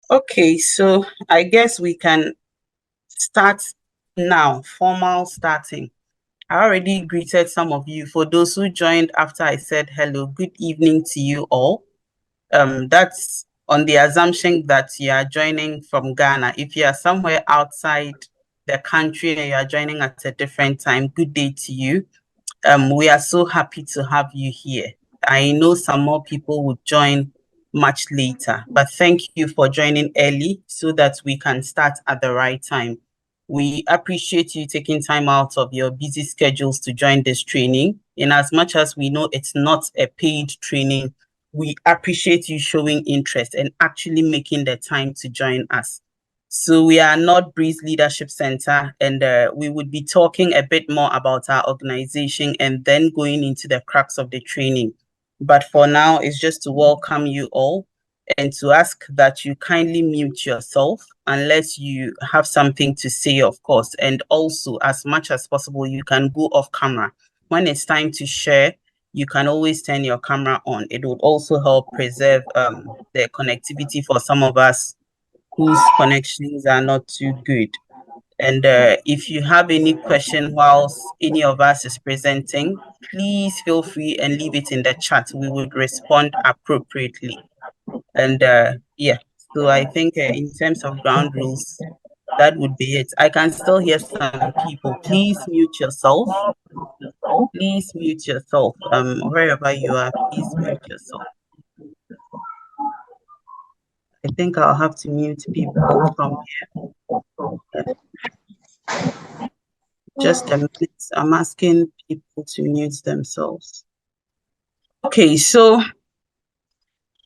Okay, so I guess we can start now, formal starting. I already greeted some of you. For those who joined after I said hello, good evening to you all. That's on the assumption that you are joining from Ghana. If you are somewhere outside the country and you are joining at a different time, good day to you. We are so happy to have you here. I know some more people would join much later, but thank you for joining early so that we can start at the right time. We appreciate you taking time out of your busy schedules to join this training. In as much as we know it's not a paid training, we appreciate you showing interest and actually making the time to join us. So we are North Breeze Leadership Center, and we would be talking a bit more about our organization and then going into the crux of the training. But for now, it's just to welcome you all and to ask that you kindly mute yourself unless you have something to say, of course. And also, as much as possible, you can go off camera. When it's time to share, you can always turn your camera on. It would also help preserve the connectivity for some of us whose connections are not too good. And if you have any question whilst any of us is presenting, please feel free and leave it in the chat. We would respond appropriately. And yeah, so I think in terms of ground rules, that would be it. I can still hear some people. Please mute yourself. Please mute yourself. Wherever you are, please mute yourself. I think I'll have to mute people from here. Just a minute. I'm asking people to mute themselves. Okay, so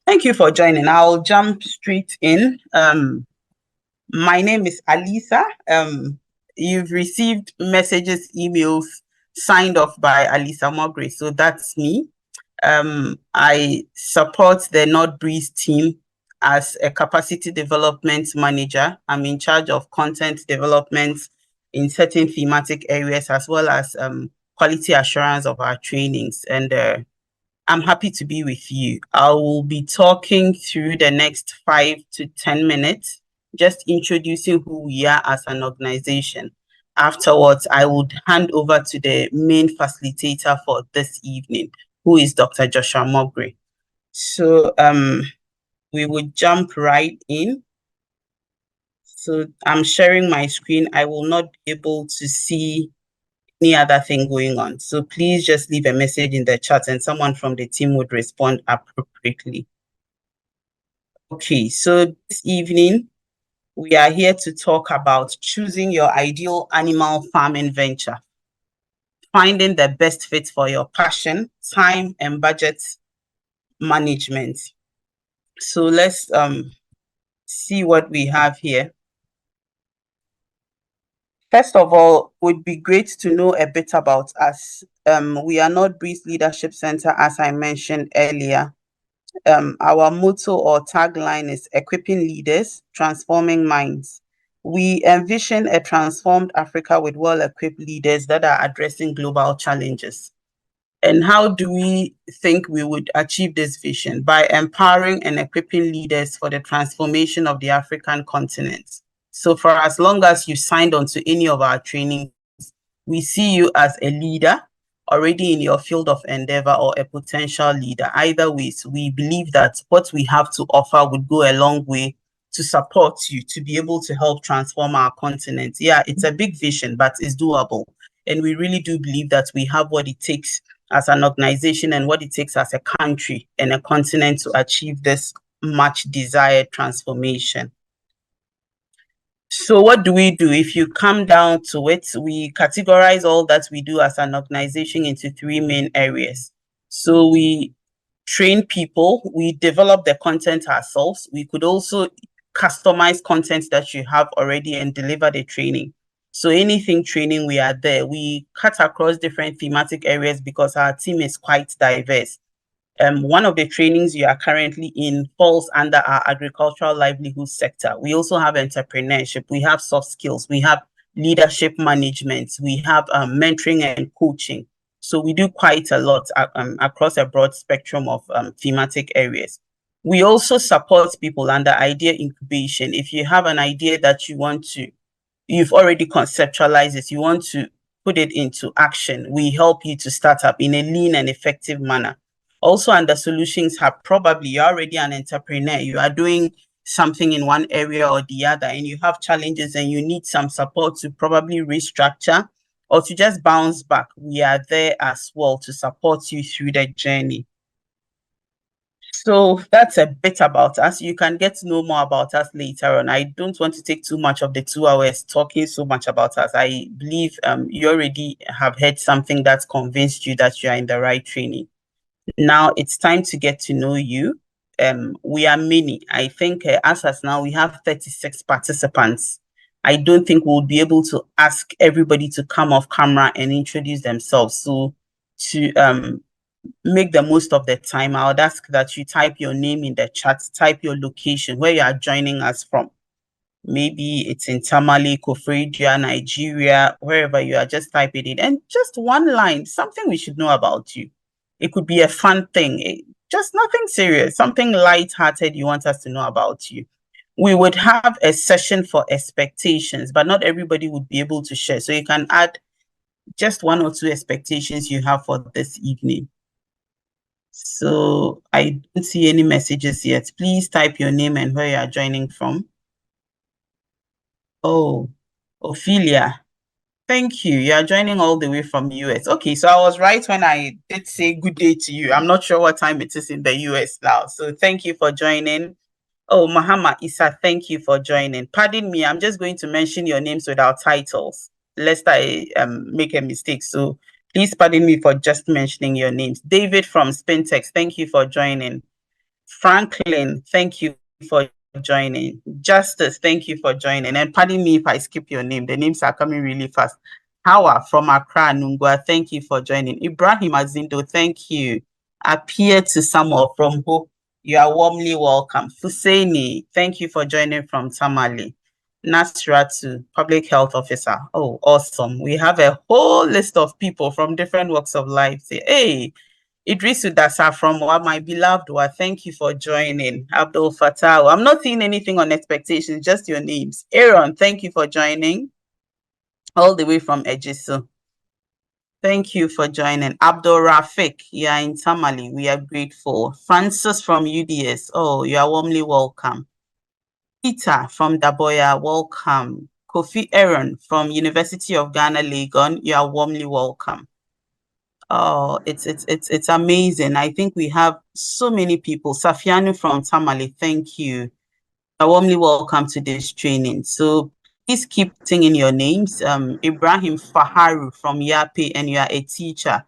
thank you for joining. I'll jump straight in. My name is Alisa. You've received messages, emails signed off by Alisa Mogre, so that's me. I support the North Breeze team as a capacity development manager. I'm in charge of content development in certain thematic areas as well as quality assurance of our trainings. And I'm happy to be with you. I will be talking through the next 5 to 10 minutes, just introducing who we are as an organization. Afterwards, I would hand over to the main facilitator for this evening, who is Dr. Joshua Mogre. So we would jump right in. So I'm sharing my screen. I will not be able to see any other thing going on. So please just leave a message in the chat and someone from the team would respond appropriately. Okay, so this evening, we are here to talk about choosing your ideal animal farming venture, finding the best fit for your passion, time, and budget management. So let's see what we have here. First of all, it would be great to know a bit about us. We are North Breeze Leadership Center, as I mentioned earlier. Our motto or tagline is equipping leaders, transforming minds. We envision a transformed Africa with well-equipped leaders that are addressing global challenges. And how do we think we would achieve this vision? By empowering and equipping leaders for the transformation of the African continent. So for as long as you signed on to any of our trainings, we see you as a leader already in your field of endeavor or a potential leader. Either ways, we believe that what we have to offer would go a long way to support you to be able to help transform our continent. Yeah, it's a big vision, but it's doable. And we really do believe that we have what it takes as an organization and what it takes as a country and a continent to achieve this much desired transformation. So what do? If you come down to it, we categorize all that we do as an organization into 3 main areas. So we train people, we develop the content ourselves. We could also customize content that you have already and deliver the training. So anything training, we are there. We cut across different thematic areas because our team is quite diverse. One of the trainings you are currently in falls under our agricultural livelihood sector. We also have entrepreneurship, we have soft skills, we have leadership management, we have mentoring and coaching. So we do quite a lot across a broad spectrum of thematic areas. We also support people under idea incubation. If you have an idea that you've already conceptualized it, you want to put it into action, we help you to start up in a lean and effective manner. Also under Solutions Hub, probably you're already an entrepreneur, you are doing something in one area or the other, and you have challenges and you need some support to probably restructure or to just bounce back. We are there as well to support you through the journey. So that's a bit about us. You can get to know more about us later on. I don't want to take too much of the 2 hours talking so much about us. I believe you already have heard something that's convinced you that you are in the right training. Now it's time to get to know you. We are many. I think as now we have 36 participants. I don't think we'll be able to ask everybody to come off camera and introduce themselves. So to make the most of the time, I would ask that you type your name in the chat, type your location, where you are joining us from. Maybe it's in Tamale, Kofredia, Nigeria, wherever you are, just type it in. And just one line, something we should know about you. It could be a fun thing, just nothing serious, something light-hearted you want us to know about you. We would have a session for expectations, but not everybody would be able to share. So you can add just 1 or 2 expectations you have for this evening. So I don't see any messages yet. Please type your name and where you are joining from. Oh, Ophelia. Thank you. You are joining all the way from US. Okay, so I was right when I did say good day to you. I'm not sure what time it is in the US now. So thank you for joining. Oh, Mahama Isa, thank you for joining. Pardon me, I'm just going to mention your names without titles, lest I make a mistake. So please pardon me for just mentioning your names. David from Spintex, thank you for joining. Franklin, thank you for joining. Justice, thank you for joining. And pardon me if I skip your name. The names are coming really fast. Hawa from Accra, Nungwa, thank you for joining. Ibrahim Azindo, thank you. Appear to Samuel from Hope, you are warmly welcome. Fusaini, thank you for joining from Tamale. Nasratu, Public Health Officer. Oh, awesome. We have a whole list of people from different walks of life. Say, hey, Idrisu Dasa from my beloved one. Thank you for joining. Abdul Fattah. I'm not seeing anything on expectations, just your names. Aaron, thank you for joining. All the way from Ejisu. Thank you for joining. Abdul Rafik, you are in Tamale. We are grateful. Francis from UDS. Oh, you are warmly welcome. Peter from Daboya, welcome. Kofi Aaron from University of Ghana, Legon, you are warmly welcome. Oh, it's amazing. I think we have so many people. Safianu from Tamale, thank you. You are warmly welcome to this training. So please keep singing your names. Ibrahim Faharu from Yapi, and you are a teacher.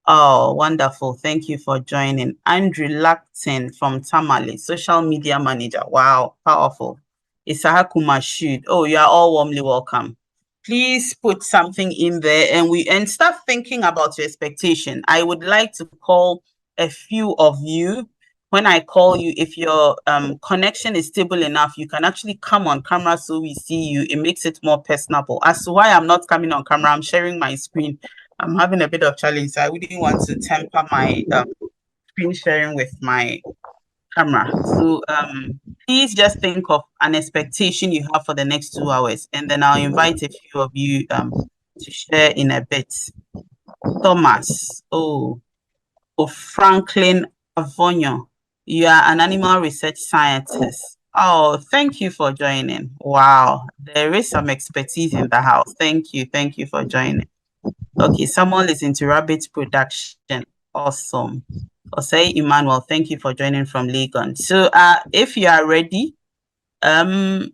Oh, wonderful. Thank you for joining. Andrew Lacton from Tamale, social media manager. Wow, powerful. Isahaku Mashud. Oh, you are all warmly welcome. Please put something in there and start thinking about your expectation. I would like to call a few of you. When I call you, if your connection is stable enough, you can actually come on camera so we see you. It makes it more personable. As to why I'm not coming on camera, I'm sharing my screen. I'm having a bit of challenge, so I wouldn't want to temper my screen sharing with my camera. So please just think of an expectation you have for the next 2 hours, and then I'll invite a few of you to share in a bit. Thomas, Franklin Avonio, you are an animal research scientist. Oh, thank you for joining. Wow, there is some expertise in the house. Thank you for joining. Okay, someone is into rabbit production. Awesome. Osei Emmanuel, thank you for joining from Legon. So if you are ready, I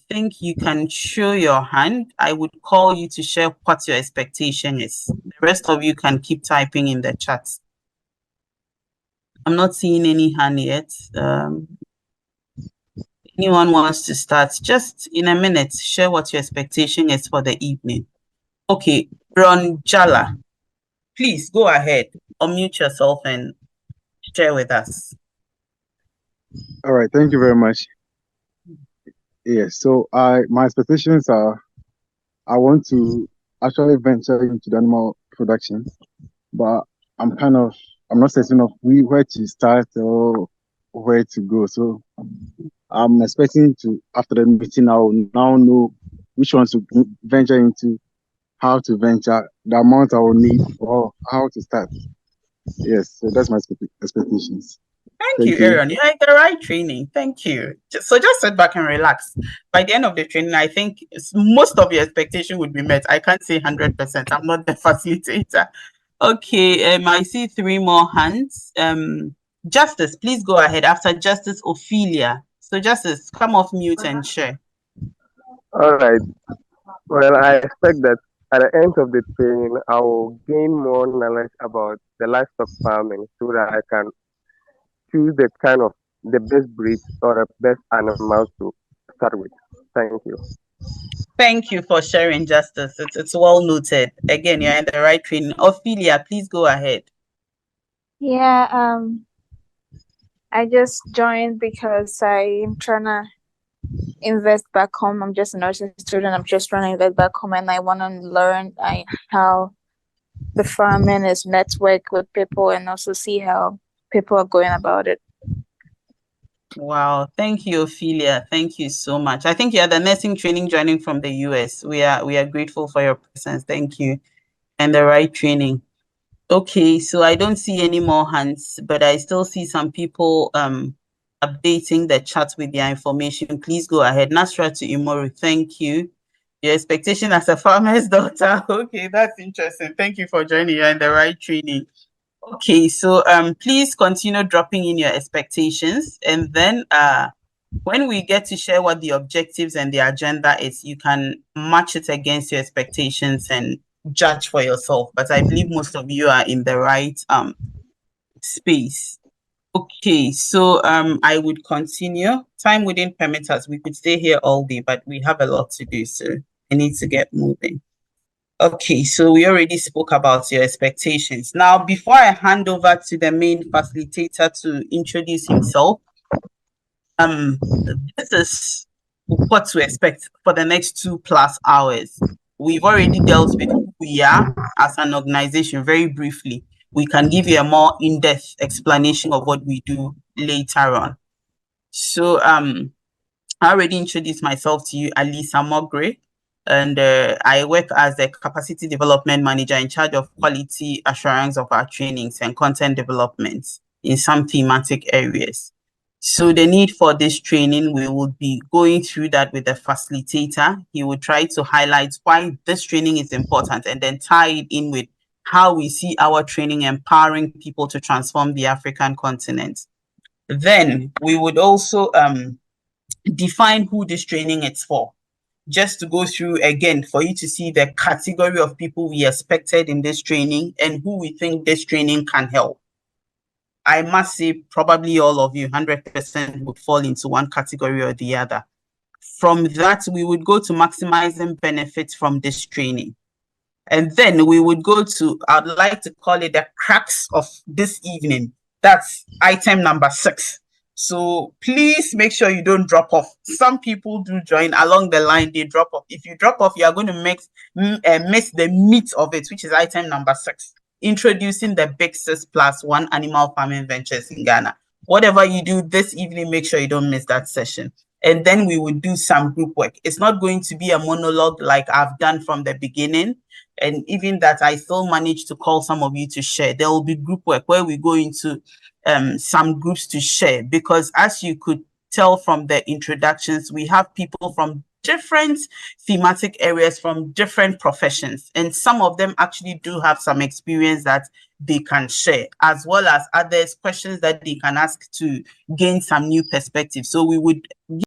think you can show your hand. I would call you to share what your expectation is. The rest of you can keep typing in the chat. I'm not seeing any hand yet. Anyone wants to start? Just in a minute, share what your expectation is for the evening. Okay, Ron Jala, please go ahead, unmute yourself and share with us. All right, thank you very much. Yes, so my expectations are I want to actually venture into the animal production, but I'm not certain of where to start or where to go. So I'm expecting to, after the meeting, I'll now know which ones to venture into, how to venture, the amount I will need, or how to start. Yes, so that's my expectations. Thank you, Thank you. Aaron. You had the right training. Thank you. So just sit back and relax. By the end of the training, I think most of your expectation would be met. I can't say 100%. I'm not the facilitator. Okay, I see three more hands. Justice, please go ahead. After Justice, Ophelia. So Justice, come off mute and share. All right. Well, I expect that at the end of the training, I will gain more knowledge about the livestock farming so that I can choose the best breed or the best animals to start with. Thank you. Thank you for sharing, Justice. It's well noted. Again, you're in the right training. Ophelia, please go ahead. Yeah, I just joined because I'm trying to invest back home. I'm just a nursing student. I'm just trying to invest back home, and I want to learn how the farming is network with people, and also see how people are going about it. Wow, thank you, Ophelia. Thank you so much. I think you're the nursing training joining from the US. We are grateful for your presence. Thank you. And the right training. Okay, so I don't see any more hands, but I still see some people updating the chat with their information. Please go ahead. Nasra to Imoru, thank you. Your expectation as a farmer's daughter. Okay, that's interesting. Thank you for joining. You're in the right training. Okay, so please continue dropping in your expectations, and then when we get to share what the objectives and the agenda is, you can match it against your expectations and judge for yourself. But I believe most of you are in the right space. Okay, so I would continue. Time wouldn't permit us. We could stay here all day, but we have a lot to do, so I need to get moving. Okay, so we already spoke about your expectations. Now, before I hand over to the main facilitator to introduce himself, this is what to expect for the next 2+ hours. We've already dealt with who we are as an organization very briefly. We can give you a more in-depth explanation of what we do later on. So I already introduced myself to you, Alisa Mogre, and I work as the Capacity Development Manager in charge of quality assurance of our trainings and content development in some thematic areas. So the need for this training, we will be going through that with the facilitator. He will try to highlight why this training is important and then tie it in with how we see our training empowering people to transform the African continent. Then we would also define who this training is for. Just to go through again for you to see the category of people we expected in this training and who we think this training can help. I must say probably all of you, 100% would fall into one category or the other. From that, we would go to maximizing benefits from this training. And then we would go to, I'd like to call it the cracks of this evening. That's item number 6. So please make sure you don't drop off. Some people do join along the line, they drop off. If you drop off, you are going to miss the meat of it, which is item number 6. Introducing the Big 6+1 animal farming ventures in Ghana. Whatever you do this evening, make sure you don't miss that session. And then we would do some group work. It's not going to be a monologue like I've done from the beginning. And even that, I still managed to call some of you to share. There will be group work where we go into some groups to share, because as you could tell from the introductions, we have people from different thematic areas, from different professions, and some of them actually do have some experience that they can share, as well as others questions that they can ask to gain some new perspective. So we would